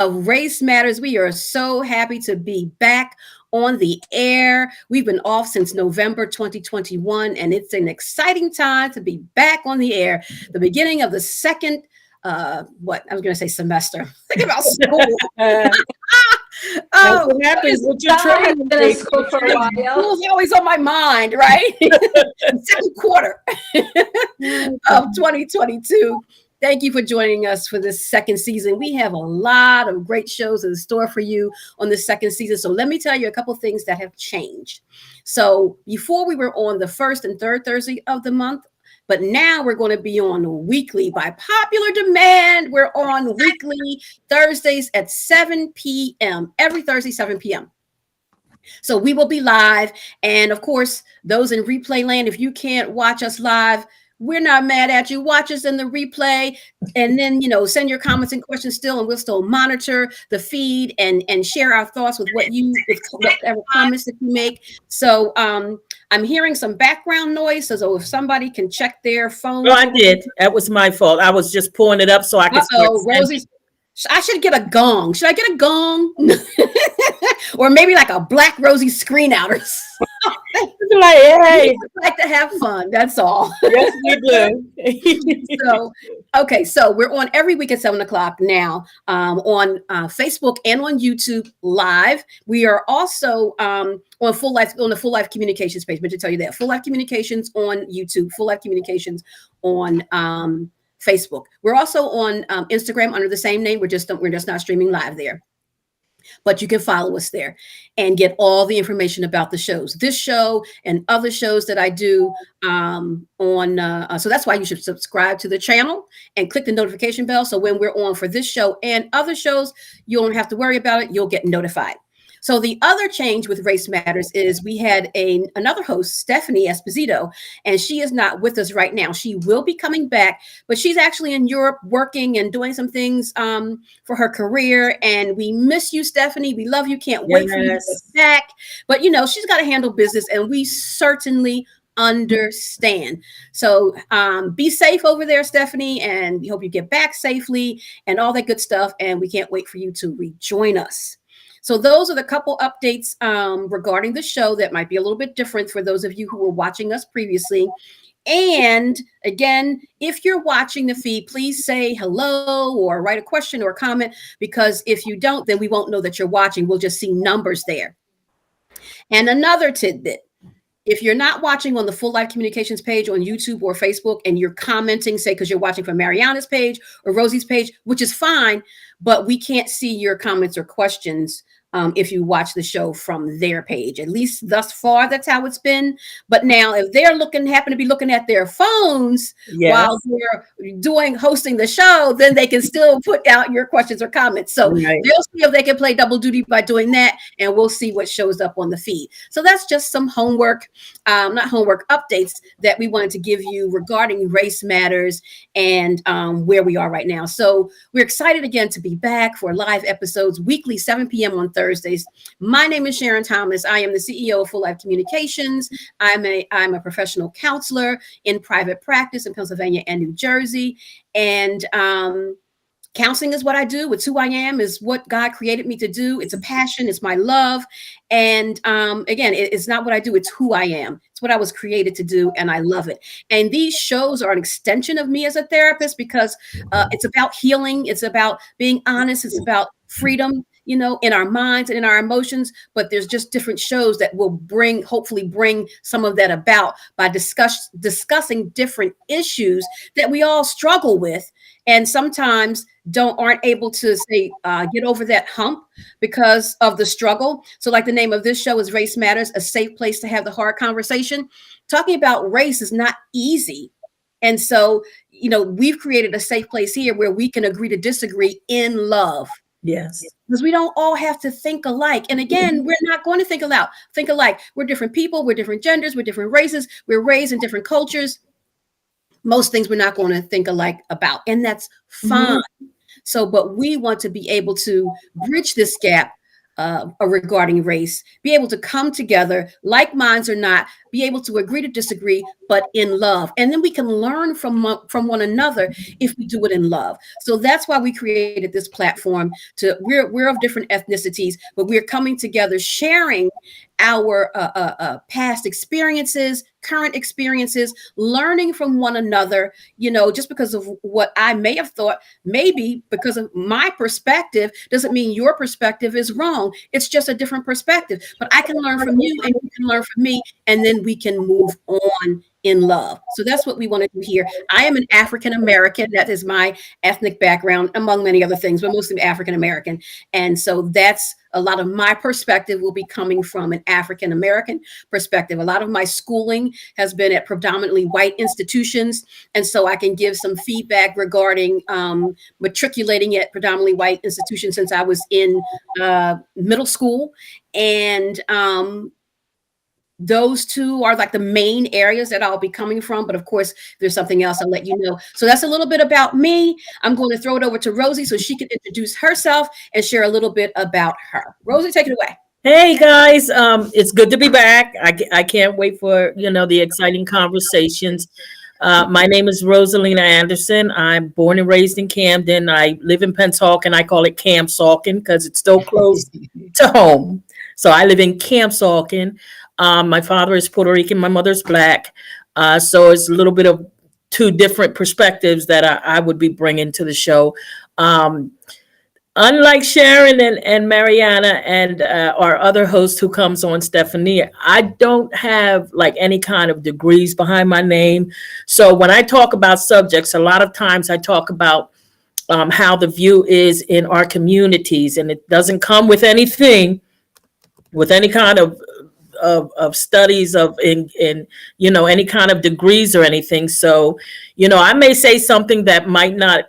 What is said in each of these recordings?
of Race Matters. We are so happy to be back on the air. We've been off since November 2021, and it's an exciting time to be back on the air. The beginning of the second, what I was going to say semester. Think about school. Oh, what happens with your training? Been in school for a while. School's always on my mind, right? Second quarter of 2022. Thank you for joining us for this second season. We have a lot of great shows in store for you on the second season. So let me tell you a couple of things that have changed. So before we were on the first and third Thursday of the month, but now we're going to be on weekly by popular demand. We're on weekly Thursdays at 7 p.m. every Thursday, 7 p.m. So we will be live. And of course, those in replay land, if you can't watch us live, we're not mad at you. Watch us in the replay and then, send your comments and questions still, and we'll still monitor the feed and share our thoughts with whatever comments that you make. So I'm hearing some background noise. So if somebody can check their phone. No, I did. That was my fault. I was just pulling it up so I could. Rosie, I should get a gong. Should I get a gong? Or maybe like a Black Rosie screen out or something. Like, hey. We like to have fun. That's all. Yes, we do. So we're on every week at 7 o'clock now on Facebook and on YouTube live. We are also on the Full Life Communications page. But to tell you that, Full Life Communications on YouTube, Full Life Communications on Facebook. We're also on Instagram under the same name. We're just not streaming live there. But you can follow us there and get all the information about the shows, this show and other shows that I do so that's why you should subscribe to the channel and click the notification bell. So when we're on for this show and other shows, you don't have to worry about it. You'll get notified. So the other change with Race Matters is we had another host, Stephanie Esposito, and she is not with us right now. She will be coming back, but she's actually in Europe working and doing some things for her career. And we miss you, Stephanie. We love you. Can't wait for you to get back. But, she's got to handle business, and we certainly understand. So be safe over there, Stephanie, and we hope you get back safely and all that good stuff. And we can't wait for you to rejoin us. So those are the couple updates regarding the show that might be a little bit different for those of you who were watching us previously. And again, if you're watching the feed, please say hello or write a question or a comment, because if you don't, then we won't know that you're watching. We'll just see numbers there. And another tidbit. If you're not watching on the Full Life Communications page on YouTube or Facebook and you're commenting, say, because you're watching from Mariana's page or Rosie's page, which is fine, but we can't see your comments or questions if you watch the show from their page. At least thus far, that's how it's been. But now if they're happen to be looking at their phones while they're hosting the show, then they can still put out your questions or comments. So they'll see if they can play double duty by doing that, and we'll see what shows up on the feed. So that's just some updates that we wanted to give you regarding Race Matters and where we are right now. So we're excited again to be back for live episodes weekly, 7 p.m. on Thursdays. My name is Sharon Thomas. I am the CEO of Full Life Communications. I'm a professional counselor in private practice in Pennsylvania and New Jersey. And counseling is what I do. It's who I am, is what God created me to do. It's a passion. It's my love. And again, it's not what I do. It's who I am. It's what I was created to do. And I love it. And these shows are an extension of me as a therapist, because it's about healing. It's about being honest. It's about freedom, in our minds and in our emotions. But there's just different shows that will hopefully bring some of that about by discussing different issues that we all struggle with, and sometimes aren't able to get over that hump because of the struggle. So like the name of this show is Race Matters, a safe place to have the hard conversation. Talking about race is not easy. And so, we've created a safe place here where we can agree to disagree in love. Yes. Because we don't all have to think alike. And again, we're not going to think alike. We're different people. We're different genders. We're different races. We're raised in different cultures. Most things we're not going to think alike about. And that's fine. Mm-hmm. So, but we want to be able to bridge this gap regarding race, be able to come together, like minds or not, be able to agree to disagree, but in love. And then we can learn from one another if we do it in love. So that's why we created this platform. We're of different ethnicities, but we're coming together, sharing our past experiences, current experiences, learning from one another, just because of what I may have thought, maybe because of my perspective, doesn't mean your perspective is wrong. It's just a different perspective. But I can learn from you and you can learn from me, and then we can move on in love. So that's what we want to do here. I am an African American. That is my ethnic background, among many other things, but mostly African American. And so that's a lot of my perspective will be coming from an African American perspective. A lot of my schooling has been at predominantly white institutions. And so I can give some feedback regarding matriculating at predominantly white institutions since I was in middle school. And those two are like the main areas that I'll be coming from. But of course, if there's something else, I'll let you know. So that's a little bit about me. I'm going to throw it over to Rosie so she can introduce herself and share a little bit about her. Rosie, take it away. Hey guys, it's good to be back. I can't wait for the exciting conversations. My name is Rosalina Anderson. I'm born and raised in Camden. I live in Pennsauken. I call it Camp Salkin because it's still close to home. So I live in Camp Salkin. My father is Puerto Rican. My mother's Black. So it's a little bit of two different perspectives that I would be bringing to the show. Unlike Sharon and Mariana and our other host who comes on, Stephanie, I don't have like any kind of degrees behind my name. So when I talk about subjects, a lot of times I talk about how the view is in our communities, and it doesn't come with anything, with any kind of studies in any kind of degrees or anything. So, I may say something that might not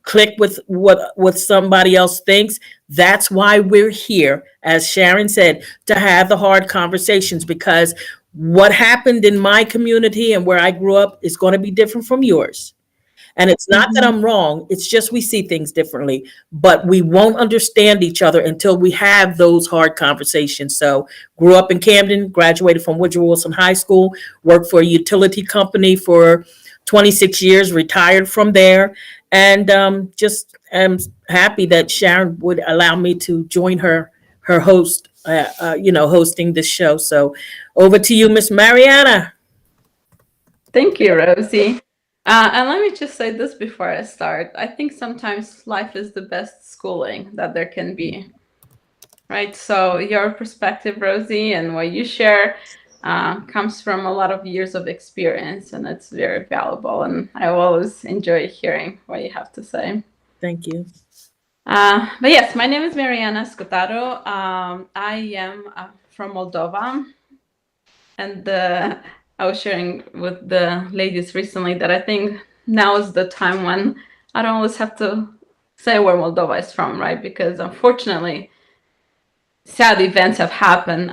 click with what somebody else thinks. That's why we're here, as Sharon said, to have the hard conversations, because what happened in my community and where I grew up is going to be different from yours. And it's not that I'm wrong. It's just we see things differently, but we won't understand each other until we have those hard conversations. So grew up in Camden, graduated from Woodrow Wilson High School, worked for a utility company for 26 years, retired from there, and just am happy that Sharon would allow me to join her host, hosting this show. So over to you, Miss Mariana. Thank you, Rosie. And let me just say this before I start. I think sometimes life is the best schooling that there can be, right? So your perspective, Rosie, and what you share comes from a lot of years of experience, and it's very valuable. And I always enjoy hearing what you have to say. Thank you. But yes, my name is Mariana Scotaro. I am from Moldova, and I was sharing with the ladies recently that I think now is the time when I don't always have to say where Moldova is from, right? Because unfortunately, sad events have happened.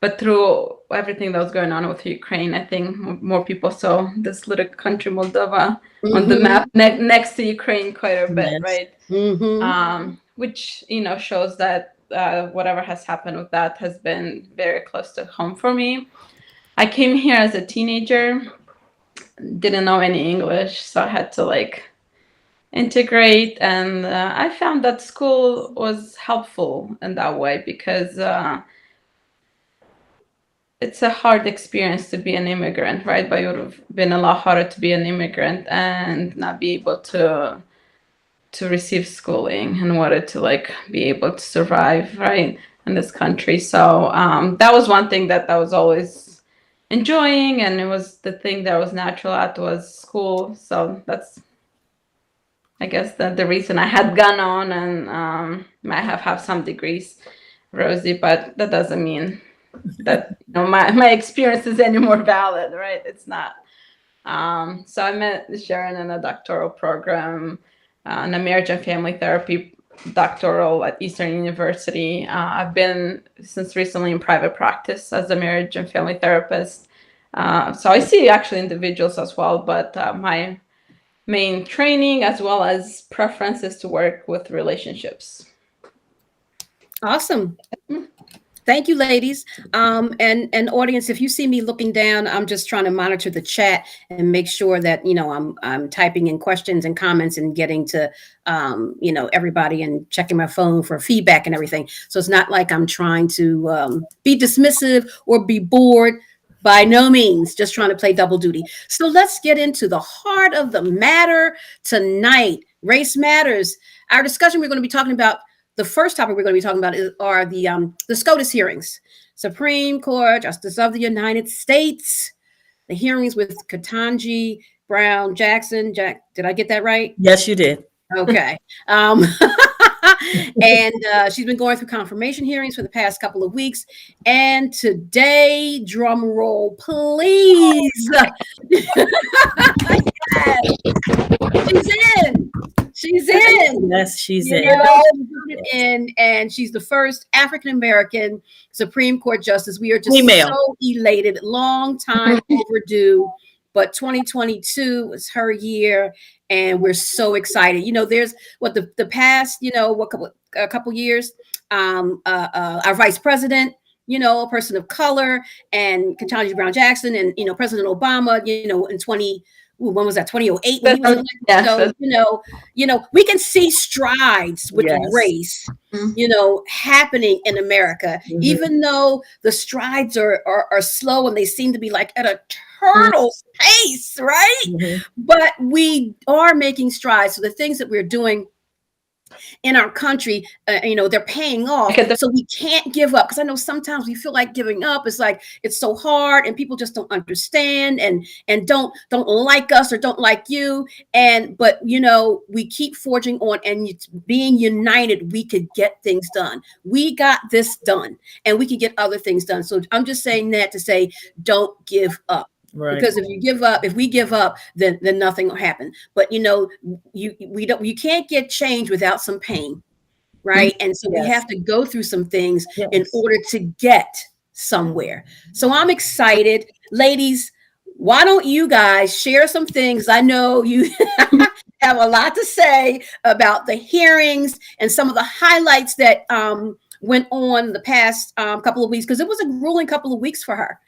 But through everything that was going on with Ukraine, I think more people saw this little country, Moldova, on the map next to Ukraine quite a bit, right? Which, shows that whatever has happened with that has been very close to home for me. I came here as a teenager, didn't know any English, so I had to integrate, and I found that school was helpful in that way because it's a hard experience to be an immigrant, right? But it would have been a lot harder to be an immigrant and not be able to receive schooling and wanted to be able to survive, right, in this country. So that was one thing that I was always enjoying, and it was the thing that was natural at was school. So that's, I guess, the reason I had gone on and might have some degrees, Rosie, but that doesn't mean that my experience is any more valid, right? It's not. So I met Sharon in a doctoral program, in a marriage and family therapy doctoral at Eastern University. I've been since recently in private practice as a marriage and family therapist. So I see actually individuals as well, but my main training as well as preference is to work with relationships. Awesome. Thank you, ladies. And audience, if you see me looking down, I'm just trying to monitor the chat and make sure that I'm typing in questions and comments and getting to everybody and checking my phone for feedback and everything. So it's not like I'm trying to be dismissive or be bored. By no means, just trying to play double duty. So let's get into the heart of the matter tonight. Race matters. Our discussion, we're going to be talking about. The first topic we're going to be talking about are the SCOTUS hearings, Supreme Court Justice of the United States, the hearings with Ketanji Brown Jackson. Did I get that right? Yes, you did. Okay. And she's been going through confirmation hearings for the past couple of weeks. And today, drum roll, please. Yes. She's in. She's in. Yes, she's in. And she's the first African-American Supreme Court justice. We are just so elated. Long time overdue. But 2022 was her year, and we're so excited. There's the past, a couple years, our vice president, a person of color, and Ketanji Brown Jackson, and President Obama, in when was that, 2008 when he was elected? Yes. So we can see strides with race happening in America, even though the strides are slow and they seem to be like at a turtle's pace, right? But we are making strides. So the things that we're doing in our country, they're paying off. So we can't give up, because I know sometimes we feel like giving up. It's like it's so hard, and people just don't understand and don't like us or don't like you. But we keep forging on, and being united, we could get things done. We got this done, and we can get other things done. So I'm just saying that to say, don't give up. Right. Because if we give up, then nothing will happen. But you can't get change without some pain, right? And so we have to go through some things in order to get somewhere. So I'm excited, ladies. Why don't you guys share some things? I know you have a lot to say about the hearings and some of the highlights that went on the past couple of weeks, because it was a grueling couple of weeks for her.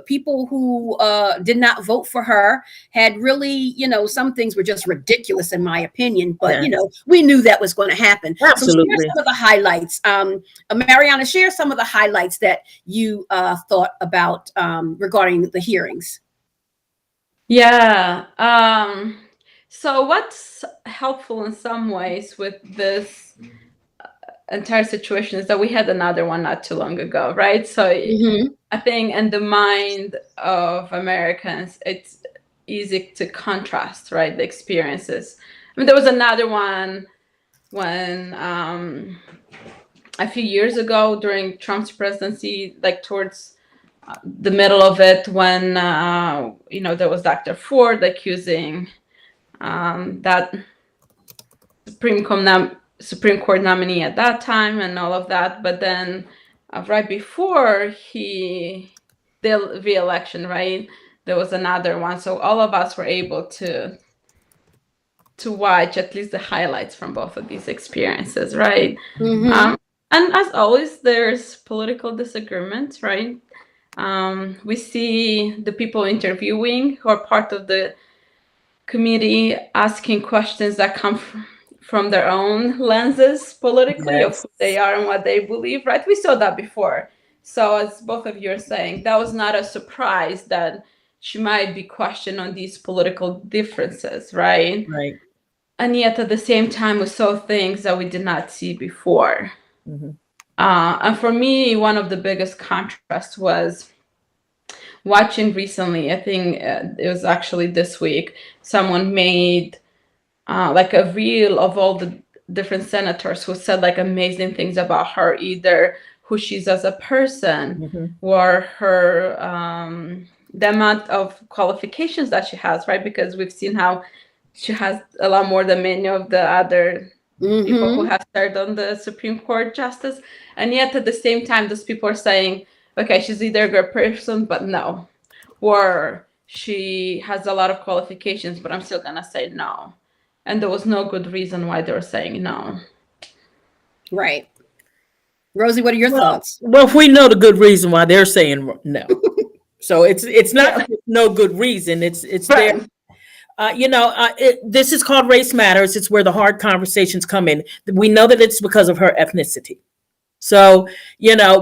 People who did not vote for her had really, some things were just ridiculous in my opinion, but we knew that was going to happen. Absolutely. So share some of the highlights. Mariana, share some of the highlights that you thought about regarding the hearings. Yeah. So what's helpful in some ways with this entire situation is that we had another one not too long ago, right? So I think in the mind of Americans, it's easy to contrast, right, the experiences. I mean, there was another one when a few years ago during Trump's presidency, like towards the middle of it, when there was Dr. Ford accusing that Supreme Court nominee at that time and all of that. But then right before the re-election, right, there was another one. So all of us were able to watch at least the highlights from both of these experiences, right? And as always, there's political disagreements, right? We see the people interviewing who are part of the committee asking questions that come from their own lenses politically of who they are and what they believe, right? We saw that before. So as both of you are saying, that was not a surprise that she might be questioned on these political differences, right? Right. And yet at the same time, we saw things that we did not see before. And for me, one of the biggest contrasts was watching recently, I think it was actually this week, someone made like a reel of all the different senators who said like amazing things about her, either who she's as a person or her the amount of qualifications that she has, right? Because we've seen how she has a lot more than many of the other people who have served on the Supreme Court justice. And yet at the same time, those people are saying, okay, she's either a good person, but no. Or she has a lot of qualifications, but I'm still going to say no. And there was no good reason why they were saying no. Right. Rosie, what are your thoughts? Well, we know the good reason why they're saying no. So it's not Yeah. no good reason. It's Right. there. This is called Race Matters. It's where the hard conversations come in. We know that it's because of her ethnicity. So,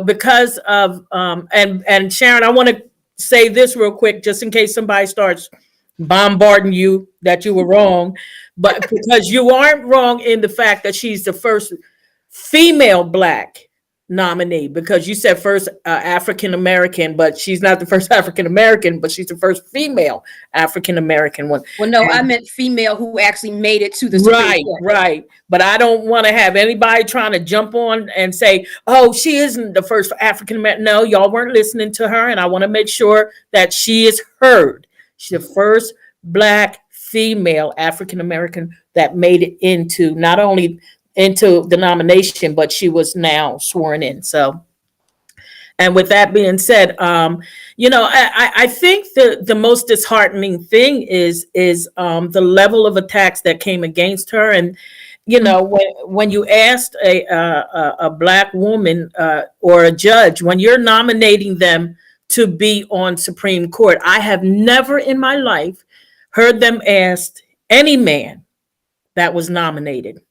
because of and Sharon, I want to say this real quick, just in case somebody starts bombarding you that you were wrong, but because you aren't wrong in the fact that she's the first female Black nominee, because you said first African American, but she's not the first African American, but she's the first female African American one. Well, no, I meant female who actually made it to the Supreme Court. Right. But I don't want to have anybody trying to jump on and say, oh, she isn't the first African American. No, y'all weren't listening to her. And I want to make sure that she is heard. She's the first Black female African American that made it into not only into the nomination, but she was now sworn in. So, and with that being said, I think the most disheartening thing is the level of attacks that came against her. And when you asked a Black woman or a judge, when you're nominating them to be on Supreme Court, I have never in my life heard them ask any man that was nominated,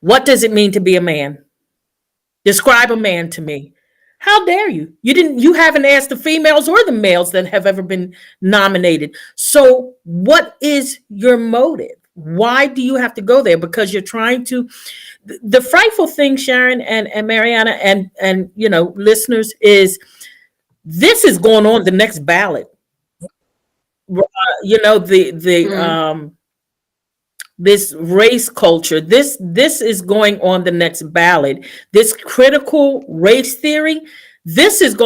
what does it mean to be a man? Describe a man to me. How dare you? You haven't asked the females or the males that have ever been nominated. So what is your motive? Why do you have to go there? Because you're trying to, the frightful thing, Sharon and Mariana and listeners, is this is going on the next ballot. This race culture, this is going on the next ballot. This critical race theory, this is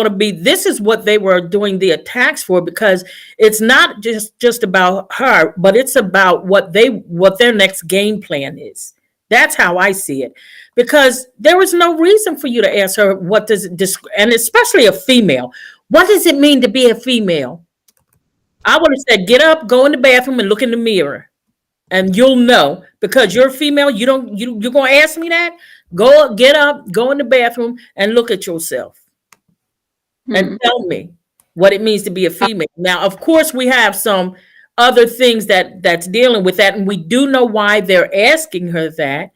what they were doing the attacks for, because it's not just about her, but it's about what their next game plan is. That's how I see it, because there was no reason for you to ask her and especially a female, what does it mean to be a female? I would have said, get up, go in the bathroom and look in the mirror. And you'll know, because you're a female, you're gonna ask me that? Get up, go in the bathroom and look at yourself and tell me what it means to be a female. Now, of course, we have some other things that's dealing with that, and we do know why they're asking her that,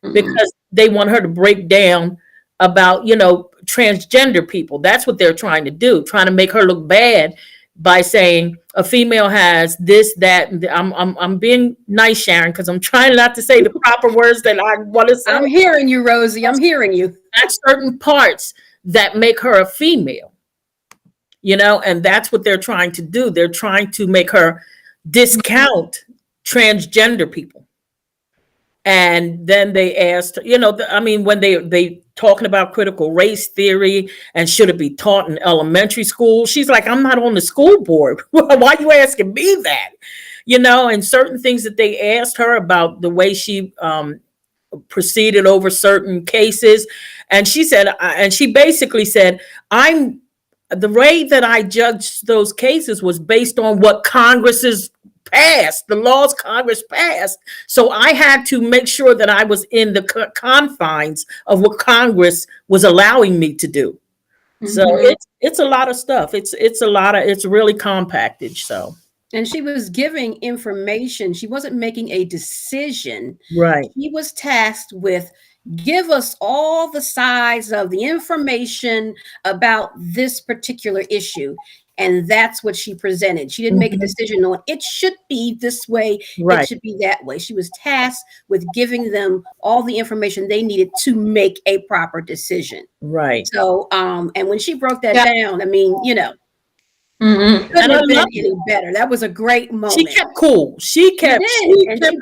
because they want her to break down about transgender people. That's what they're trying to do, trying to make her look bad by saying a female has this, that. I'm being nice, Sharon, because I'm trying not to say the proper words that I want to say. I'm hearing you, Rosie. I'm hearing you. That's certain parts that make her a female, and that's what they're trying to do. They're trying to make her discount transgender people. And then they asked, when they talking about critical race theory and should it be taught in elementary school, she's like, I'm not on the school board. Why are you asking me that? And certain things that they asked her about the way she proceeded over certain cases. And she said, and she basically said, the way that I judged those cases was based on what Congress's passed, the laws Congress passed. So I had to make sure that I was in the confines of what Congress was allowing me to do. So it's a lot of stuff. It's really compacted. So. And she was giving information. She wasn't making a decision. Right. She was tasked with, give us all the sides of the information about this particular issue. And that's what she presented. She didn't make a decision on it should be this way, It should be that way. She was tasked with giving them all the information they needed to make a proper decision. Right. So, and when she broke that down, I mean, couldn't have been any better. That was a great moment. She kept cool. She kept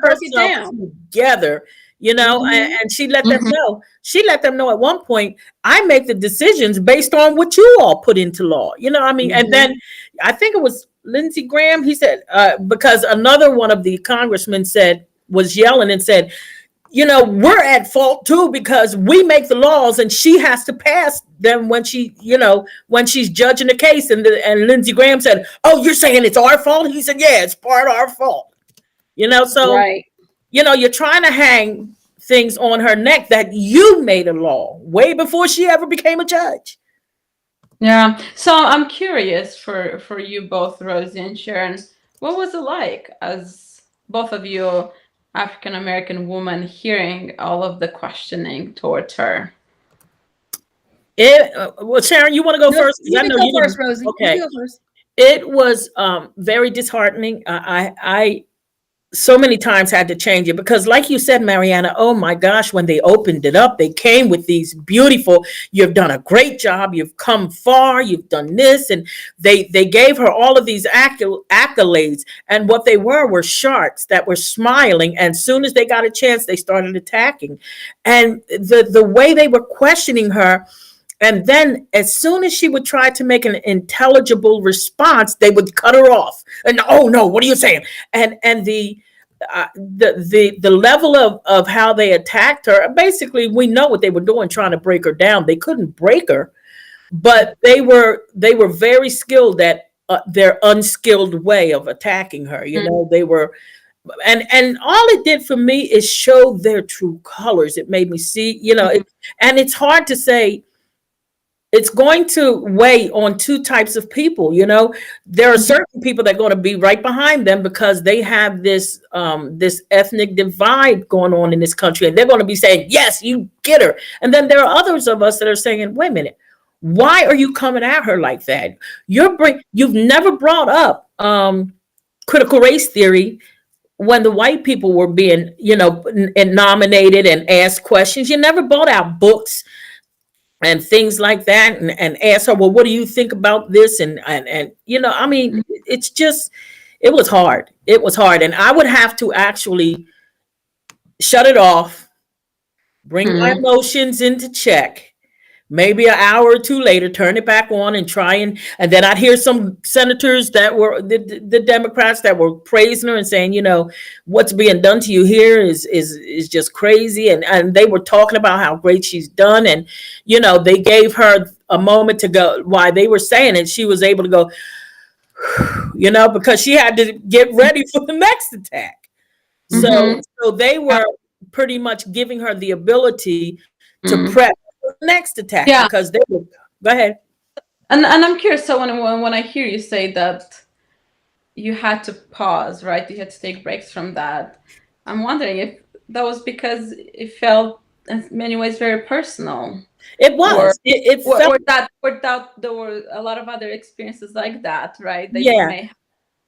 broke it down together. And she let them know. She let them know at one point, I make the decisions based on what you all put into law. And then I think it was Lindsey Graham. He said, because another one of the congressmen was yelling and said, we're at fault too, because we make the laws and she has to pass them when when she's judging the case. And Lindsey Graham said, oh, you're saying it's our fault? He said, yeah, it's part of our fault. So. Right. You're trying to hang things on her neck that you made a law way before she ever became a judge. Yeah. So I'm curious for you both, Rosie and Sharon, what was it like as both of you African American women hearing all of the questioning towards her? Well, Sharon, you want to go No, first? 'Cause you I can know go you first, didn't. Rosie. You Okay. can go first. It was very disheartening. I so many times had to change it because, like you said, Mariana, oh my gosh, when they opened it up, they came with these beautiful, you've done a great job, you've come far, you've done this, and they gave her all of these accolades, and what they were sharks that were smiling, and as soon as they got a chance, they started attacking. And the way they were questioning her, and then as soon as she would try to make an intelligible response, they would cut her off. And oh no, what are you saying? And the level of how they attacked her, basically we know what they were doing, trying to break her down. They couldn't break her, but they were very skilled at their unskilled way of attacking her. You know, they were, and all it did for me is show their true colors. It made me see, you know, and it's hard to say. It's going to weigh on two types of people. You know, there are certain people that are going to be right behind them because they have this this ethnic divide going on in this country, and they're going to be saying, yes, you get her. And then there are others of us that are saying, wait a minute, why are you coming at her like that? You've never brought up critical race theory when the white people were being, you know, nominated and asked questions. You never brought out books and things like that, and ask her, well, what do you think about this? And you know, I mean, it's just, it was hard. It was hard. And I would have to actually shut it off, bring my emotions into check, maybe an hour or two later, turn it back on and try and then I'd hear some senators that were the Democrats that were praising her and saying, you know, what's being done to you here is just crazy. And they were talking about how great she's done. And, you know, they gave her a moment to go while they were saying it. She was able to go, you know, because she had to get ready for the next attack. So they were pretty much giving her the ability to prep the next attack, because they would go ahead. And I'm curious. So when I hear you say that you had to pause, right? You had to take breaks from that. I'm wondering if that was because it felt in many ways very personal. It was. It felt, or that there were a lot of other experiences like that, right? That Yeah. you may have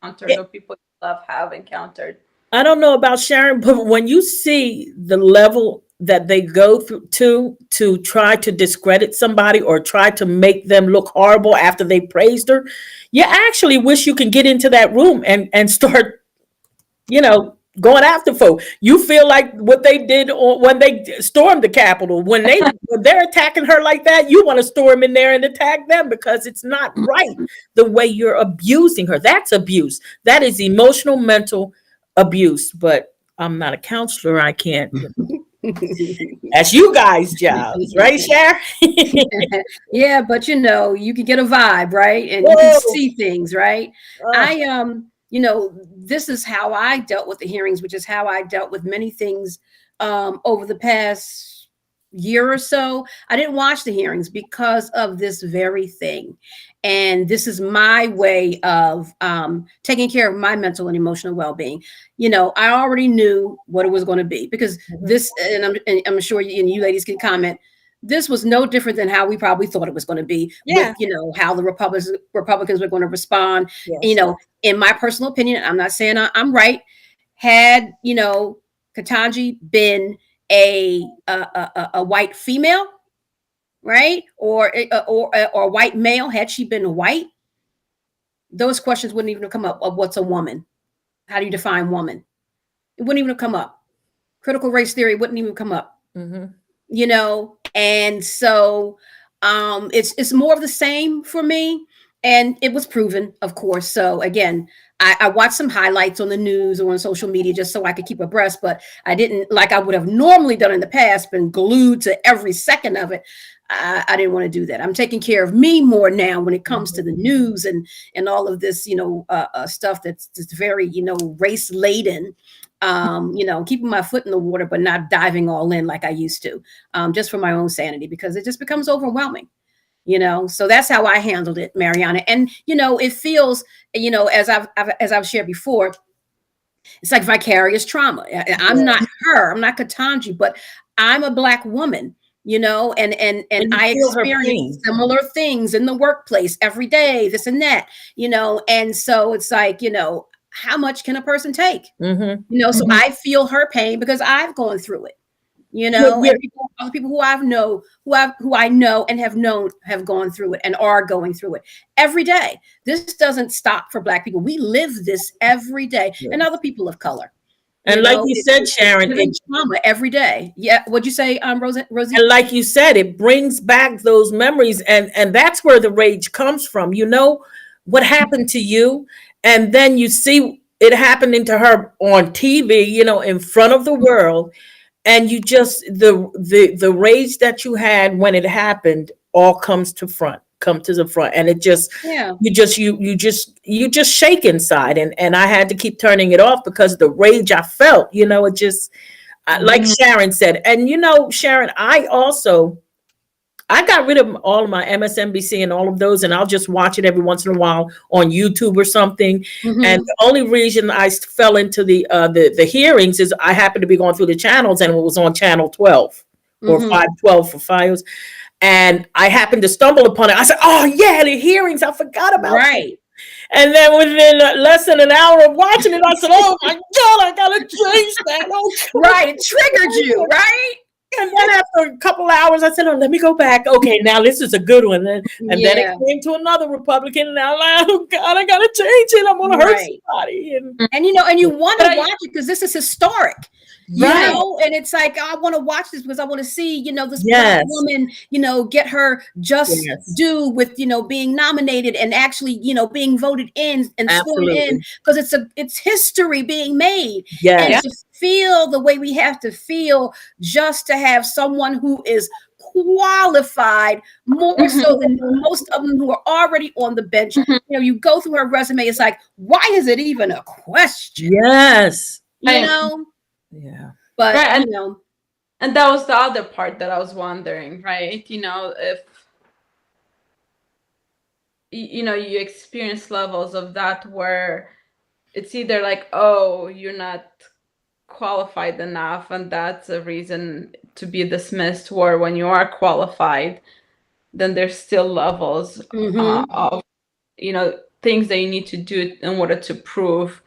encountered, or people you love have encountered. I don't know about Sharon, but when you see the level that they go through to try to discredit somebody or try to make them look horrible after they praised her, you actually wish you can get into that room and start, you know, going after folk. You feel like what they did when they stormed the Capitol, when they're attacking her like that, you want to storm in there and attack them because it's not right the way you're abusing her. That's abuse. That is emotional, mental abuse. But I'm not a counselor. I can't. That's you guys' jobs, right, Sharon? Yeah, but you know, you can get a vibe, right? And you can see things, right? You know, this is how I dealt with the hearings, which is how I dealt with many things over the past year or so. I didn't watch the hearings because of this very thing. And this is my way of taking care of my mental and emotional well-being. You know, I already knew what it was going to be because this, and I'm sure you ladies can comment, this was no different than how we probably thought it was going to be with, you know, how the Republicans were going to respond. Yes. You know, in my personal opinion, I'm not saying I'm right. Had, you know, Ketanji been a white female, right, or a white male, had she been white, those questions wouldn't even have come up of what's a woman. How do you define woman? It wouldn't even have come up. Critical race theory wouldn't even come up. You know, and so it's more of the same for me. And it was proven, of course. So again, I watched some highlights on the news or on social media just so I could keep abreast, but I didn't, like I would have normally done in the past, been glued to every second of it. I didn't want to do that. I'm taking care of me more now when it comes to the news and all of this, you know, stuff that's very, you know, race laden. keeping my foot in the water, but not diving all in like I used to, just for my own sanity, because it just becomes overwhelming. So that's how I handled it, Mariana. And it feels, as I've shared before, it's like vicarious trauma. I'm not her, I'm not Ketanji, but I'm a Black woman, and I experience similar things in the workplace every day, this and that, and so it's like, how much can a person take? So I feel her pain because I've gone through it. And other people who I know and have gone through it and are going through it every day. This doesn't stop for Black people. We live this every day, and other people of color. And like you said, Sharon, it's trauma every day. Yeah, what'd you say, Rosie? And like you said, it brings back those memories, and that's where the rage comes from. What happened to you, and then you see it happening to her on TV, in front of the world. And you just the rage that you had when it happened all come to the front, and it just you just shake inside, and I had to keep turning it off because the rage I felt, it just like Sharon said, and Sharon, I got rid of all of my MSNBC and all of those, and I'll just watch it every once in a while on YouTube or something. And the only reason I fell into the hearings is I happened to be going through the channels, and it was on channel 12 or 512 for Files. And I happened to stumble upon it. I said, "Oh yeah, the hearings! I forgot about it." And then within less than an hour of watching it, I said, "Oh my God, I gotta change that!" Right, it triggered you, right? And then after a couple of hours, I said, "Oh, let me go back. Okay, now this is a good one." And then it came to another Republican, and I'm like, "Oh God, I gotta change it. I'm gonna hurt somebody." And you want to watch it because this is historic. And it's like, I want to watch this because I want to see, this Black woman, get her just due with, being nominated and actually, being voted in and sworn in, because it's history being made. And to feel the way we have to feel just to have someone who is qualified more so than most of them who are already on the bench. You go through her resume, it's like, why is it even a question? Yeah. But and that was the other part that I was wondering, right? If you experience levels of that where it's either like, oh, you're not qualified enough, and that's a reason to be dismissed, or when you are qualified, then there's still levels of things that you need to do in order to prove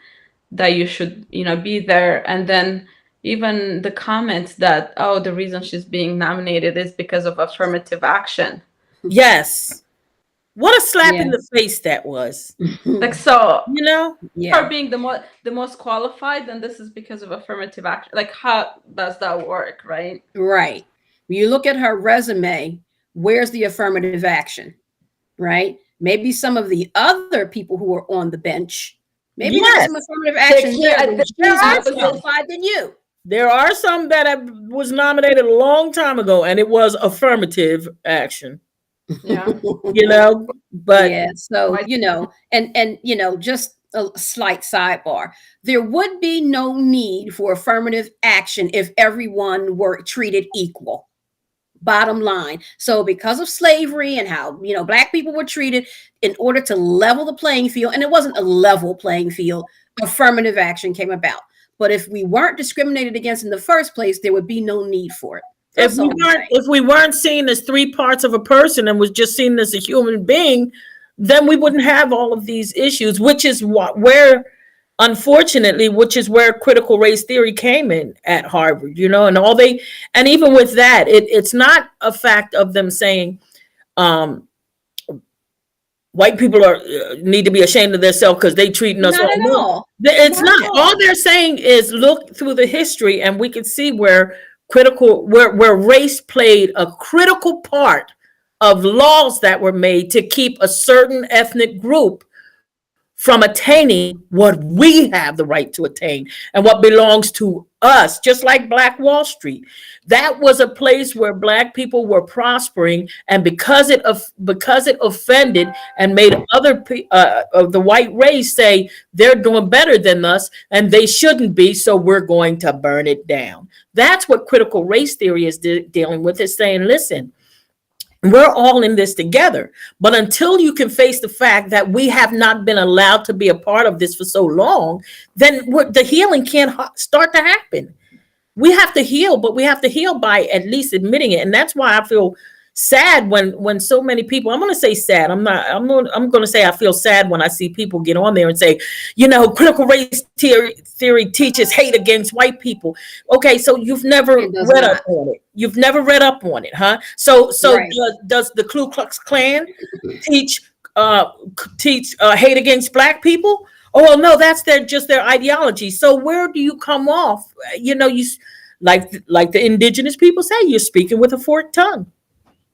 that you should be there. And then even the comments that, oh, the reason she's being nominated is because of affirmative action. Yes. What a slap in the face that was. Like, so her being the most qualified, and this is because of affirmative action. Like, how does that work, right? Right. When you look at her resume, where's the affirmative action? Right? Maybe some of the other people who are on the bench, maybe there's some affirmative action here. She's more qualified than you. There are some that was nominated a long time ago, and it was affirmative action. But so and just a slight sidebar, there would be no need for affirmative action if everyone were treated equal, bottom line. So because of slavery and how Black people were treated, in order to level the playing field, and it wasn't a level playing field, affirmative action came about. But if we weren't discriminated against in the first place, there would be no need for it. If we weren't seen as three parts of a person and was just seen as a human being, then we wouldn't have all of these issues, which is where critical race theory came in at Harvard, and even with that, it's not a fact of them saying white people need to be ashamed of themselves because they treating us all. It's not. All they're saying is look through the history, and we can see where race played a critical part of laws that were made to keep a certain ethnic group from attaining what we have the right to attain and what belongs to us, just like Black Wall Street. That was a place where Black people were prospering, and because it offended and made other of the white race say they're doing better than us and they shouldn't be, so we're going to burn it down. That's what critical race theory is dealing with. Is saying, listen, we're all in this together. But until you can face the fact that we have not been allowed to be a part of this for so long, then the healing can't start to happen. We have to heal, but we have to heal by at least admitting it. And that's why I feel sad when so many people, I'm going to say sad. I'm going to say I feel sad when I see people get on there and say, critical race theory teaches hate against white people. Okay, so you've never read up on it. You've never read up on it, huh? So right. Does the Ku Klux Klan teach hate against Black people? Oh, well, no, that's just their ideology. So where do you come off? You like the indigenous people say, you're speaking with a forked tongue.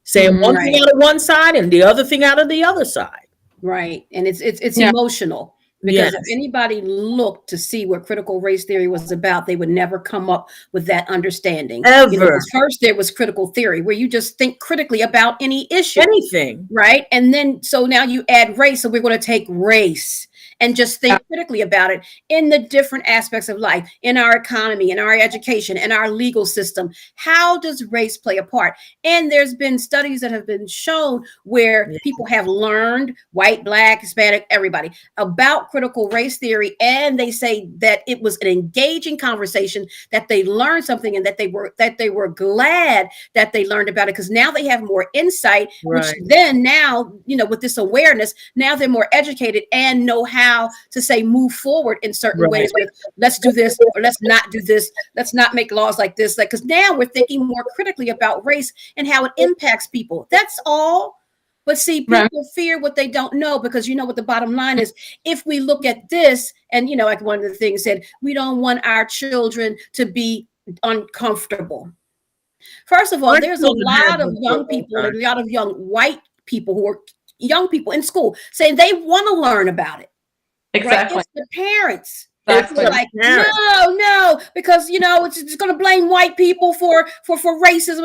Saying one thing out of one side and the other thing out of the other side. Right. And it's emotional. Because if anybody looked to see what critical race theory was about, they would never come up with that understanding. Ever. First, there was critical theory, where you just think critically about any issue. Anything. Right. And then, so now you add race. So we're going to take race and just think critically about it in the different aspects of life, in our economy, in our education, in our legal system. How does race play a part? And there's been studies that have been shown where people have learned, white, Black, Hispanic, everybody, about critical race theory. And they say that it was an engaging conversation, that they learned something, and that they were glad that they learned about it, because now they have more insight, which then now, with this awareness, now they're more educated and know how to say move forward in certain ways with let's do this or let's not do this, let's not make laws like this, because now we're thinking more critically about race and how it impacts people. That's all. But see, people fear what they don't know, because what the bottom line is. If we look at this, and like one of the things said, we don't want our children to be uncomfortable. First of all, there's a lot of young people, a lot of young white people who are young people in school saying they want to learn about it. Exactly. Right? It's the parents. Exactly. Like, no, because it's going to blame white people for racism.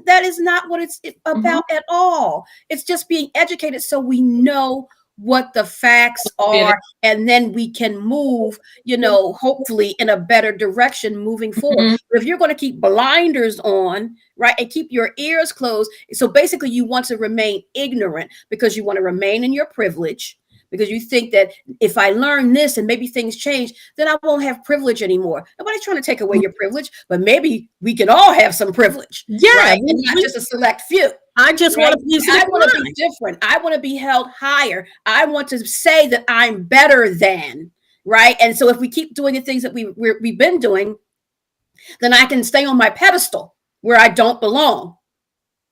That is not what it's about at all. It's just being educated so we know what the facts are, and then we can move, hopefully in a better direction moving forward. But if you're going to keep blinders on, right, and keep your ears closed, so basically you want to remain ignorant because you want to remain in your privilege. Because you think that if I learn this and maybe things change, then I won't have privilege anymore. Nobody's trying to take away your privilege, but maybe we can all have some privilege. Yeah, right? And not just a select few. I just want to be different. I want to be held higher. I want to say that I'm better than, right? And so if we keep doing the things that we've been doing, then I can stay on my pedestal where I don't belong.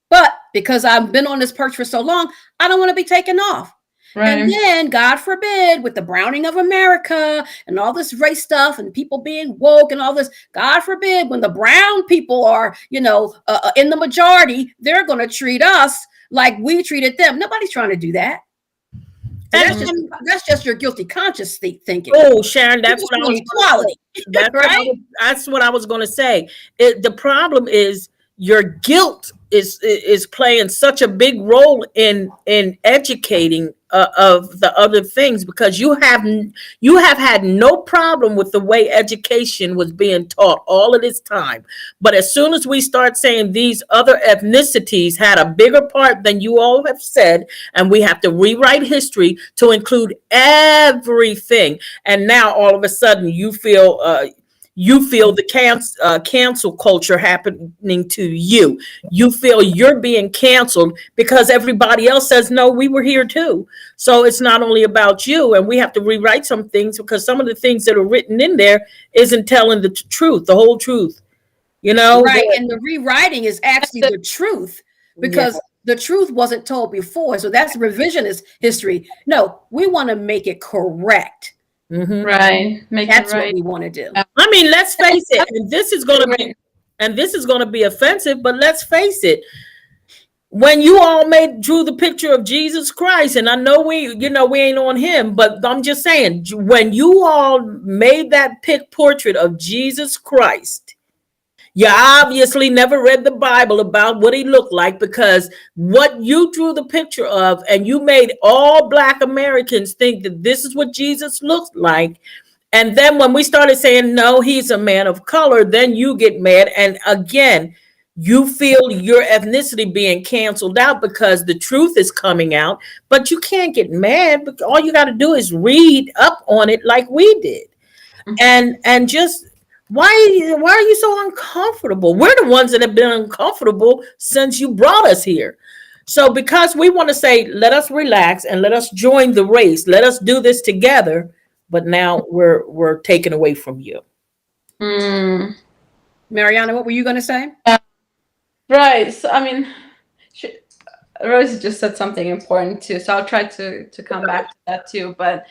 But because I've been on this perch for so long, I don't want to be taken off. Right. And then, God forbid, with the browning of America and all this race stuff and people being woke and all this, God forbid, when the brown people are, in the majority, they're going to treat us like we treated them. Nobody's trying to do that. That's just your guilty conscience thinking. Oh, Sharon, that's what I was equality. That's what I was going to say. The problem is your guilt is playing such a big role in educating of the other things, because you have had no problem with the way education was being taught all of this time. But as soon as we start saying these other ethnicities had a bigger part than you all have said, and we have to rewrite history to include everything, and now all of a sudden you feel the cancel culture happening to you. You feel you're being canceled because everybody else says, no, we were here too. So it's not only about you, and we have to rewrite some things, because some of the things that are written in there isn't telling the truth, the whole truth, Right, and the rewriting is actually the truth, because the truth wasn't told before. So that's revisionist history. No, we want to make it correct. Mm-hmm. Right. That's what we want to do. I mean, let's face it, and this is going to be offensive, but let's face it. When you all drew the picture of Jesus Christ, and I know we ain't on him, but I'm just saying, when you all made that portrait of Jesus Christ, you obviously never read the Bible about what he looked like, because what you drew the picture of, and you made all Black Americans think that this is what Jesus looks like. And then when we started saying, no, he's a man of color, then you get mad. And again, you feel your ethnicity being canceled out because the truth is coming out, but you can't get mad. But all you got to do is read up on it like we did. And just, why are you so uncomfortable? We're the ones that have been uncomfortable since you brought us here. So because we want to say, let us relax and let us join the race, let us do this together, but now we're taken away from you. Mariana, what were you going to say? Right. So, I mean, Rose just said something important too. So I'll try to come back to that too. But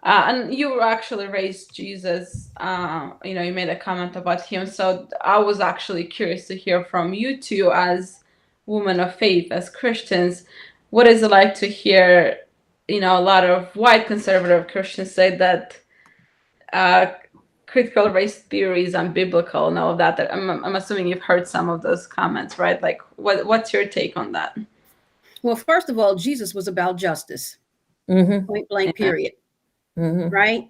and you actually raised Jesus. You made a comment about him. So I was actually curious to hear from you two, as women of faith, as Christians. What is it like to hear, a lot of white conservative Christians say that critical race theory is unbiblical and all of that? I'm assuming you've heard some of those comments, right? Like, what's your take on that? Well, first of all, Jesus was about justice, point blank, period. Right?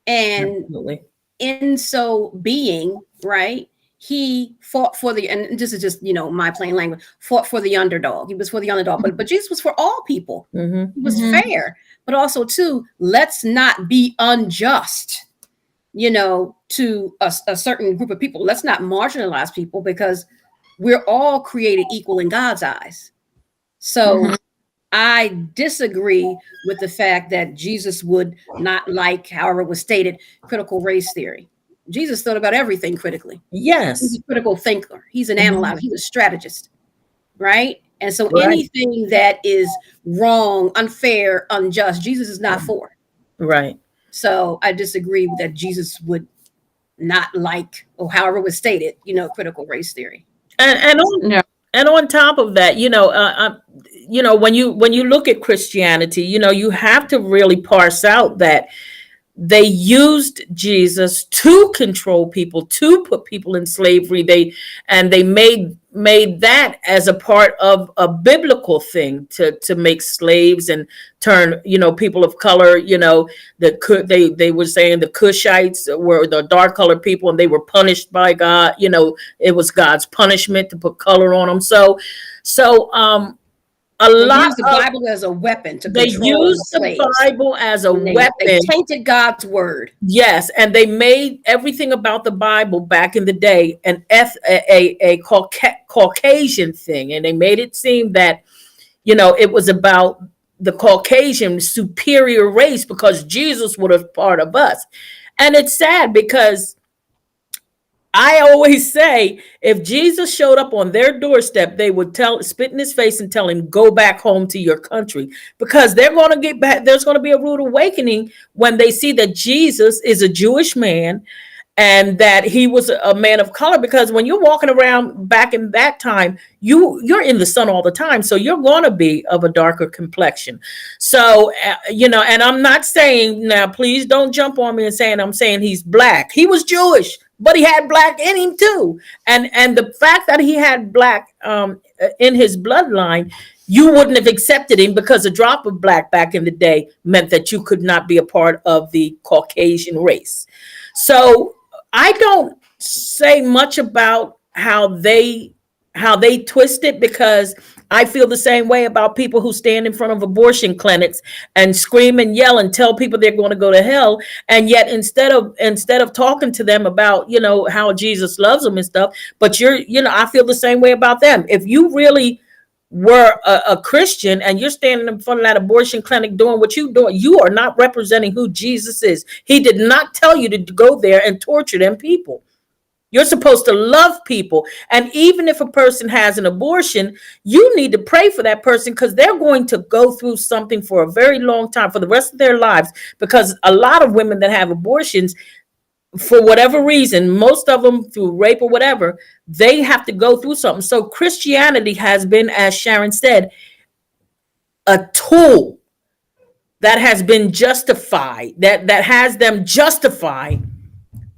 And absolutely. In so being, right, he fought for and this is just, my plain language, fought for the underdog. He was for the underdog, but Jesus was for all people. He was fair, but also too, let's not be unjust, to a certain group of people. Let's not marginalize people, because we're all created equal in God's eyes. So I disagree with the fact that Jesus would not like, however it was stated, critical race theory. Jesus thought about everything critically. Yes. He's a critical thinker. He's an analyzer. He's a strategist. Right? And so anything that is wrong, unfair, unjust, Jesus is not for. Right. So I disagree that Jesus would not like, or however it was stated, critical race theory. And on top of that, when you look at Christianity, you have to really parse out that they used Jesus to control people, to put people in slavery. They made that as a part of a biblical thing to make slaves and turn, people of color, they were saying the Cushites were the dark colored people, and they were punished by God. It was God's punishment to put color on them. So they used the Bible as a weapon to control. They used the Bible as a weapon. They tainted God's word. Yes, and they made everything about the Bible back in the day a Caucasian thing, and they made it seem that it was about the Caucasian superior race because Jesus was part of us. And it's sad because I always say, if Jesus showed up on their doorstep, they would spit in his face and tell him, go back home to your country, because they're going to get back. There's going to be a rude awakening when they see that Jesus is a Jewish man and that he was a man of color. Because when you're walking around back in that time, you're in the sun all the time. So you're going to be of a darker complexion. So, and I'm not saying, now, please don't jump on me and saying, I'm saying he's Black. He was Jewish, but he had Black in him too. And the fact that he had Black in his bloodline, you wouldn't have accepted him, because a drop of Black back in the day meant that you could not be a part of the Caucasian race. So I don't say much about how they twist it, because I feel the same way about people who stand in front of abortion clinics and scream and yell and tell people they're going to go to hell. And yet instead of talking to them about, how Jesus loves them and stuff, but I feel the same way about them. If you really were a Christian and you're standing in front of that abortion clinic doing what you're doing, you are not representing who Jesus is. He did not tell you to go there and torture them people. You're supposed to love people. And even if a person has an abortion, you need to pray for that person, because they're going to go through something for a very long time, for the rest of their lives. Because a lot of women that have abortions, for whatever reason, most of them through rape or whatever, they have to go through something. So Christianity has been, as Sharon said, a tool that has been justified, that has them justified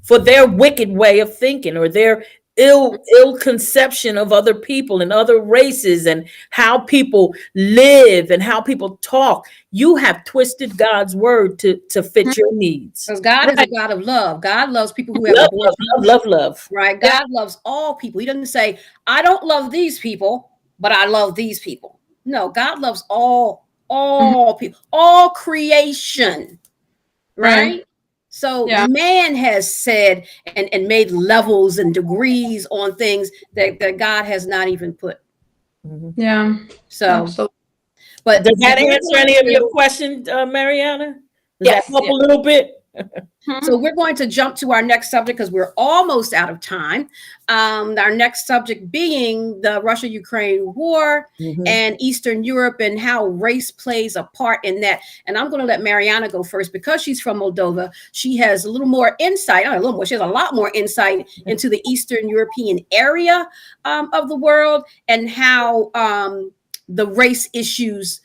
for their wicked way of thinking, or their ill conception of other people and other races, and how people live and how people talk. You have twisted God's word to fit your needs. Because God is a Right. God of love. God loves people who have Love, abortions. love. Right? Yeah. God loves all people. He doesn't say, I don't love these people, but I love these people. No, God loves all people, all creation. Right? So Yeah. man has said and made levels and degrees on things that God has not even put. Yeah. So, Absolutely. but Does that we're answer going any of your to- question, Mariana? Does Yes, that help yes. a little bit? So we're going to jump to our next subject because we're almost out of time. Our next subject being the Russia-Ukraine war and Eastern Europe, and how race plays a part in that. And I'm going to let Mariana go first because she's from Moldova. She has a little more insight, not a little more, she has a lot more insight into the Eastern European area of the world, and how the race issues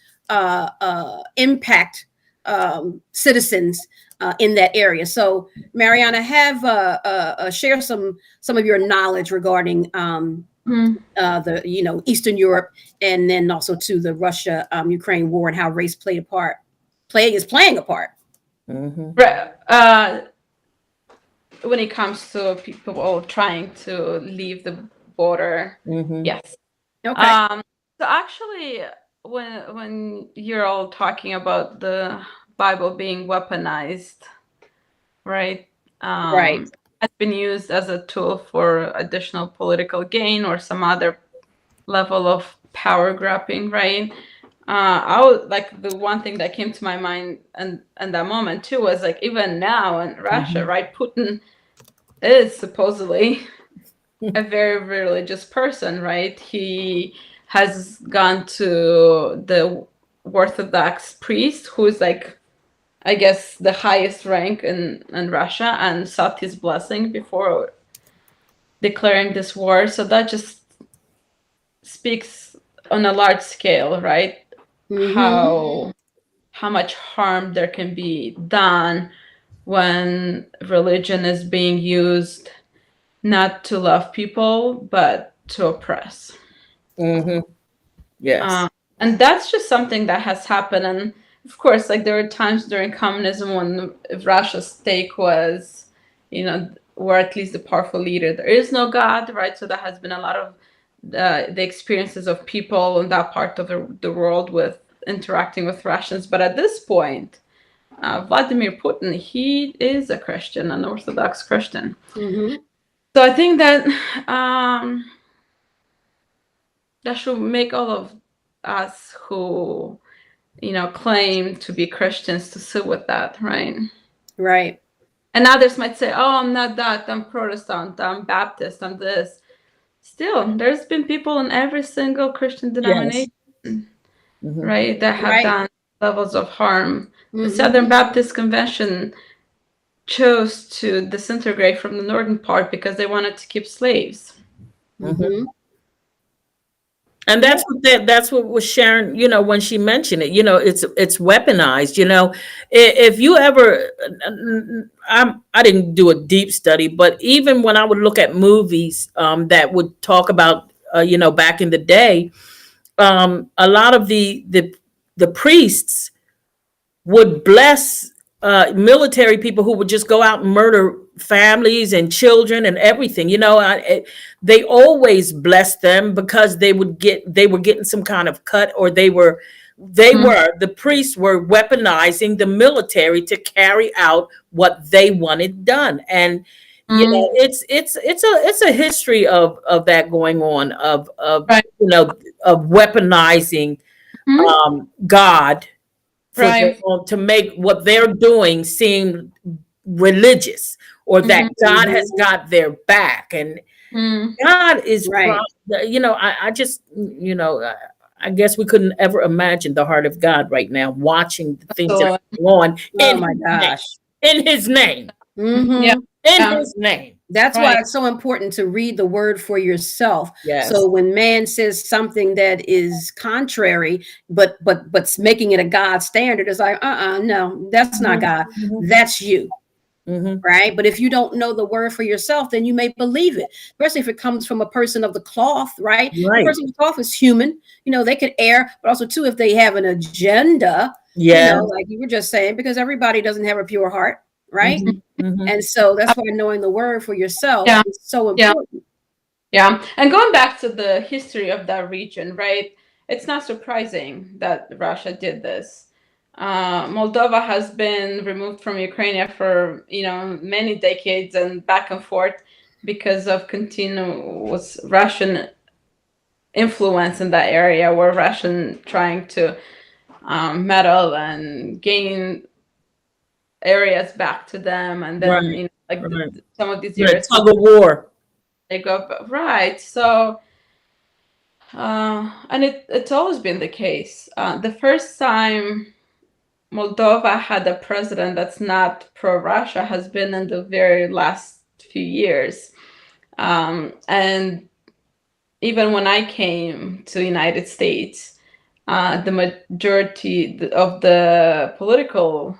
impact citizens in that area. So, Mariana, have share some of your knowledge regarding the Eastern Europe, and then also to the Russia Ukraine war, and how race playing a part. Right. When it comes to people trying to leave the border, yes. Okay. So actually, when you're all talking about the Bible being weaponized, right? Right. Has been used as a tool for additional political gain or some other level of power grabbing, right? I would like, the one thing that came to my mind and that moment too was like, even now in Russia, right? Putin is supposedly a very religious person, right? He has gone to the Orthodox priest, who is like, I guess, the highest rank in Russia, and sought his blessing before declaring this war. So that just speaks on a large scale, right? How much harm there can be done when religion is being used not to love people, but to oppress. Yes. And that's just something that has happened. And of course, like, there were times during communism when Russia's take was, or at least the powerful leader, there is no God, right? So there has been a lot of the experiences of people in that part of the world with interacting with Russians. But at this point, Vladimir Putin, he is a Christian, an Orthodox Christian. So I think that that should make all of us who, claim to be Christians to sit with that, right? Right. And others might say, oh, I'm not that, I'm Protestant, I'm Baptist, I'm this. Still, there's been people in every single Christian denomination, right, that have done levels of harm. The Southern Baptist Convention chose to disintegrate from the northern part because they wanted to keep slaves. And that's what was Sharon, when she mentioned it, it's weaponized. If you ever, I didn't do a deep study, but even when I would look at movies that would talk about, back in the day, a lot of the priests would bless military people who would just go out and murder families and children and everything. They always blessed them because they were getting some kind of cut, or the priests were weaponizing the military to carry out what they wanted done. And it's a history of that going on, of Right. of weaponizing God Right. to make what they're doing seem religious, or that God has got their back. And God is Right. I just, I guess we couldn't ever imagine the heart of God right now, watching the things that are going on Oh my gosh. in his name. Yeah. in Yeah. his name. That's why Right. it's so important to read the word for yourself. Yes. So when man says something that is contrary, but making it a God standard, it's like, no, that's not God. That's you. Mm-hmm. Right. But if you don't know the word for yourself, then you may believe it, especially if it comes from a person of the cloth. Right. The Right. person of the cloth is human. They could err, but also, too, if they have an agenda, Yeah. like you were just saying, because everybody doesn't have a pure heart. Right. Mm-hmm. Mm-hmm. And so that's why knowing the word for yourself Yeah. is so Yeah. important. Yeah. And going back to the history of that region, right? It's not surprising that Russia did this. Moldova has been removed from Ukraine for many decades and back and forth because of continuous Russian influence in that area, where Russian trying to meddle and gain areas back to them, and then Right. like Right. some of these Right. areas Tug of war. they go right. So and it's always been the case. The first time Moldova had a president that's not pro-Russia has been in the very last few years. And even when I came to the United States, the majority of the political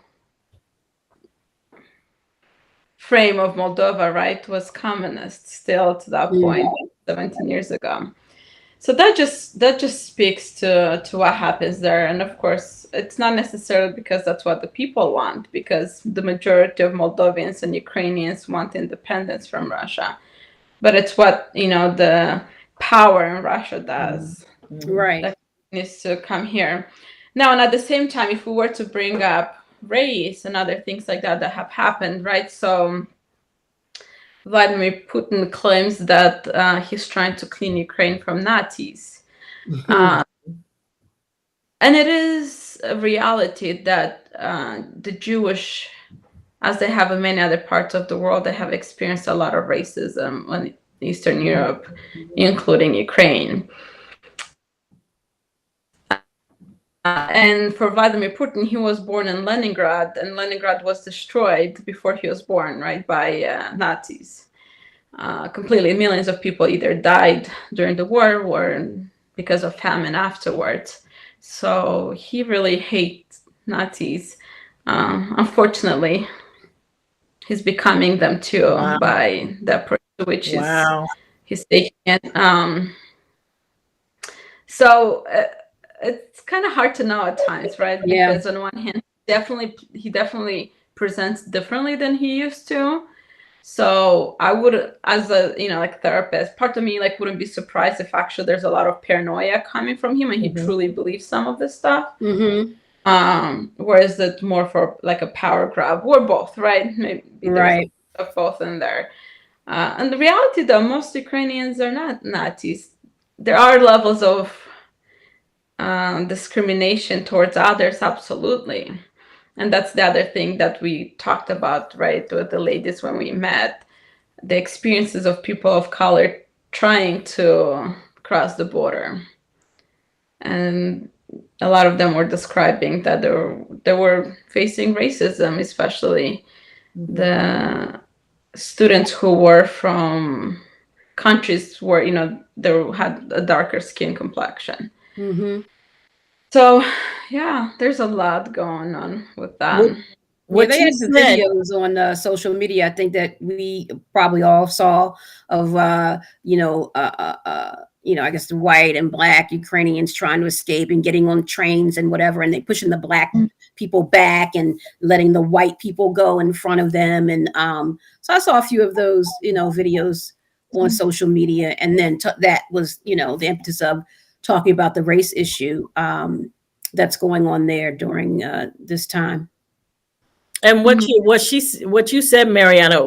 frame of Moldova, right, was communist still to that point, 17 years ago. So that just speaks to what happens there. And of course, it's not necessarily because that's what the people want, because the majority of Moldovians and Ukrainians want independence from Russia. But it's what the power in Russia does. Right. That needs to come here. Now, and at the same time, if we were to bring up race and other things like that have happened, right? So Vladimir Putin claims that he's trying to clean Ukraine from Nazis. And it is a reality that the Jewish, as they have in many other parts of the world, they have experienced a lot of racism in Eastern Europe, including Ukraine. And for Vladimir Putin, he was born in Leningrad, and Leningrad was destroyed before he was born, right, by Nazis. Completely, millions of people either died during the war or because of famine afterwards. So he really hates Nazis. Unfortunately, he's becoming them too by the approach to which he's taking it. So it's kind of hard to know at times, right? Yeah. Because on one hand, he definitely presents differently than he used to. So I would, as a like therapist, part of me wouldn't be surprised if actually there's a lot of paranoia coming from him and he truly believes some of this stuff. Whereas it's more for like a power grab, or both, right? Maybe there's of both in there. And the reality, though, most Ukrainians are not Nazis. There are levels of discrimination towards others, absolutely. And that's the other thing that we talked about, right, with the ladies when we met, the experiences of people of color trying to cross the border. And a lot of them were describing that they were facing racism, especially the students who were from countries where, they had a darker skin complexion. So, yeah, there's a lot going on with that. They had some videos on social media, I think, that we probably all saw of, I guess the white and black Ukrainians trying to escape and getting on trains and whatever, and they pushing the black people back and letting the white people go in front of them. And so I saw a few of those, videos on social media. And then that was, the impetus of talking about the race issue that's going on there during this time. And what you said, Mariana,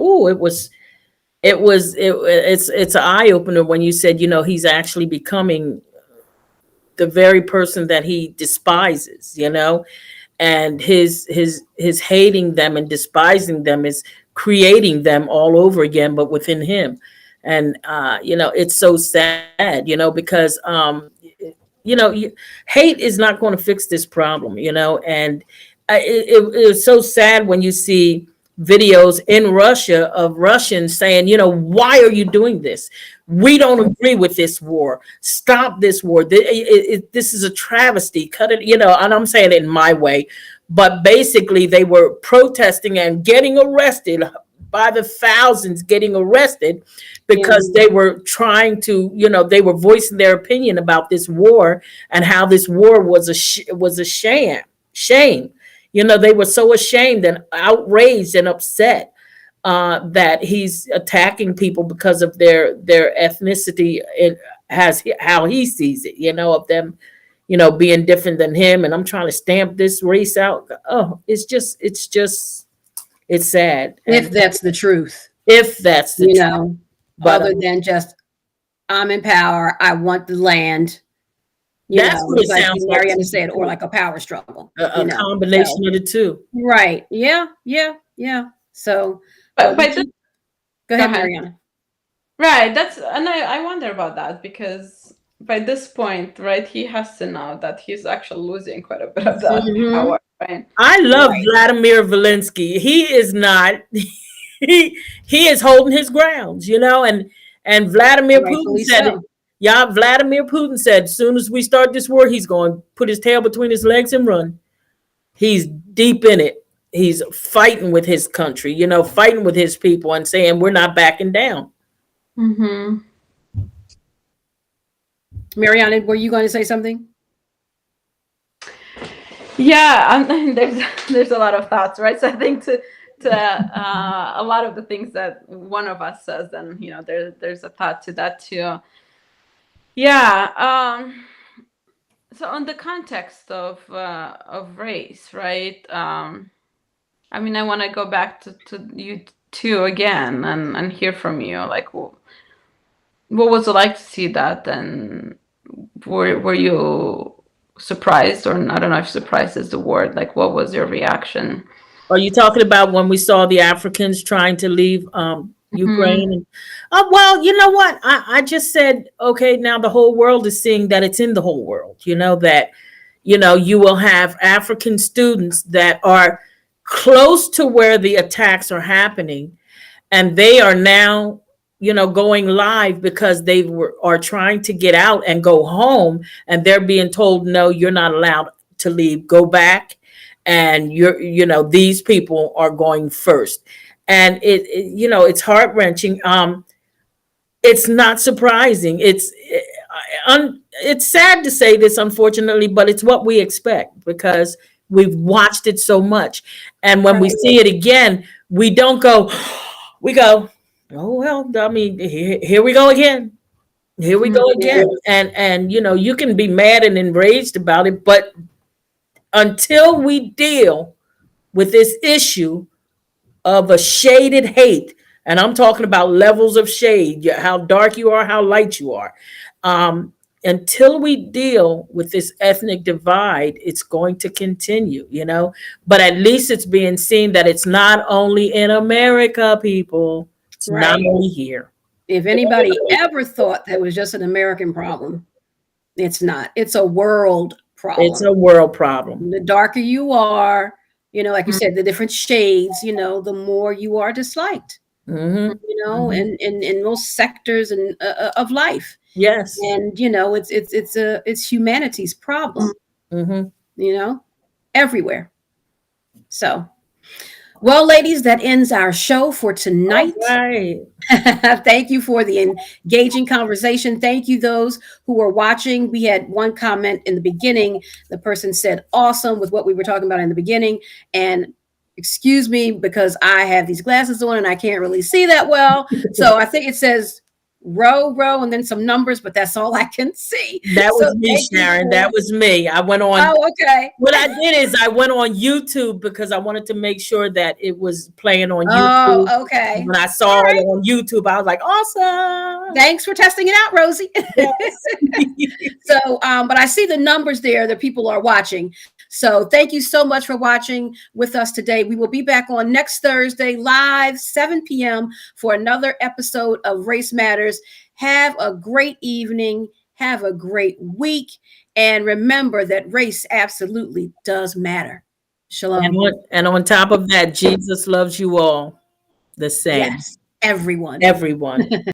it's an eye opener when you said, he's actually becoming the very person that he despises, and his hating them and despising them is creating them all over again, but within him. And it's so sad, because hate is not going to fix this problem, and it was so sad when you see videos in Russia of Russians saying, why are you doing this? We don't agree with this war. Stop this war. This is a travesty. Cut it, and I'm saying it in my way. But basically, they were protesting and getting arrested by the thousands, getting arrested because they were trying to, they were voicing their opinion about this war and how this war was a shame. They were so ashamed and outraged and upset that he's attacking people because of their ethnicity. It has how he sees it, of them, being different than him. And I'm trying to stamp this race out. Oh, it's sad. If that's the truth. If that's the truth. But, other than just, I'm in power, I want the land. That's what it like sounds Mariana like. said, or like a power struggle. A combination of the two. Right. Yeah. So, But go ahead, Mariana. Right. And I wonder about that, because by this point, right, he has to know that he's actually losing quite a bit of that power. Right? I love Vladimir Zelensky. He is not. He is holding his grounds, and Vladimir Putin said it. Yeah, Vladimir Putin said, as soon as we start this war, he's going to put his tail between his legs and run. He's deep in it. He's fighting with his country, fighting with his people and saying, we're not backing down. Mm-hmm. Mariana, were you going to say something? Yeah, there's a lot of thoughts, right? So I think to a lot of the things that one of us says, then there's a thought to that too. Yeah. So on the context of race, right? I mean, I want to go back to you two again and hear from you. Like, what was it like to see that? And were you surprised, or I don't know if surprised is the word. Like, what was your reaction? Are you talking about when we saw the Africans trying to leave Ukraine? Well, you know what? I just said, okay, now the whole world is seeing that it's in the whole world, that, you will have African students that are close to where the attacks are happening. And they are now, going live because they are trying to get out and go home. And they're being told, no, you're not allowed to leave. Go back. And these people are going first. And it's heart-wrenching. It's not surprising. It's sad to say this, unfortunately, but it's what we expect because we've watched it so much. And when we see it again, we don't go, oh, well, I mean, here we go again. Here we go again. And you can be mad and enraged about it, but until we deal with this issue of a shaded hate, and I'm talking about levels of shade, how dark you are, how light you are, until we deal with this ethnic divide, it's going to continue, but at least it's being seen that it's not only in America, people. It's not only here. If anybody ever thought that was just an American problem, it's not. It's a world problem. It's a world problem. The darker you are, like you said, the different shades, the more you are disliked, in most sectors and of life. Yes. And, it's humanity's problem, everywhere. So, well, ladies, that ends our show for tonight. Right. Thank you for the engaging conversation. Thank you, those who are watching. We had one comment in the beginning. The person said, awesome, with what we were talking about in the beginning. And excuse me, because I have these glasses on and I can't really see that well. So I think it says row, and then some numbers, but that's all I can see. That was me, Sharon. That was me. I went on. Oh, okay. What I did is I went on YouTube because I wanted to make sure that it was playing on YouTube. Oh, okay. When I saw it on YouTube, I was like, awesome. Thanks for testing it out, Rosie. Yes. So, but I see the numbers there that people are watching. So thank you so much for watching with us today. We will be back on next Thursday live, 7 p.m. for another episode of Race Matters. Have a great evening. Have a great week. And remember that race absolutely does matter. Shalom. And on top of that, Jesus loves you all the same. Yes, everyone. Everyone.